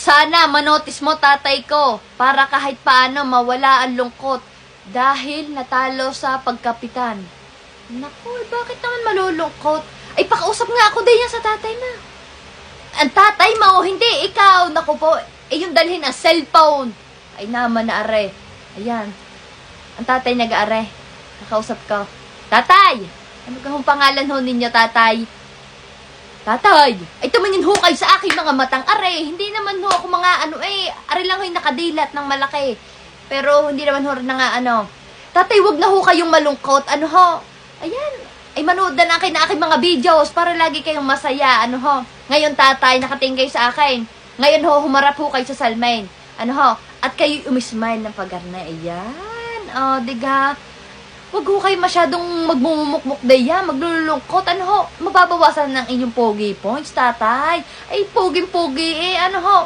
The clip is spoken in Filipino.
Sana manotis mo tatay ko para kahit paano mawala ang lungkot dahil natalo sa pagkapitan. Naku, bakit naman malulungkot? Ay, pakausap nga ako din yan sa tatay na. Ang tatay mo, hindi ikaw. Naku po, yung dalhin ang cellphone. Ay naman na are. Ayan. Ang tatay nag-are. Nakausap ko. Tatay! Ano ka hong pangalan ho ninyo, tatay? Tatay! Ay tumingin ho kayo sa aking mga matang are. Hindi naman ho ako mga are lang ho yung nakadilat ng malaki. Pero hindi naman ho na nga Tatay, wag na ho kayong malungkot. Ano ho? Ayan. Ay manood na lang kayo na aking mga videos para lagi kayong masaya. Ano ho? Ngayon tatay, nakatingin kayo sa akin. Ngayon ho, humarap ho kayo sa salmain. Ano ho? At kayo umismile ng pagarna. Ayan. O, diga. Huwag ho kayo masyadong magmumukmuk daya, maglulungkot. Ano ho? Mababawasan ng inyong pogi points, tatay. Ay, pogi-pogi ano ho?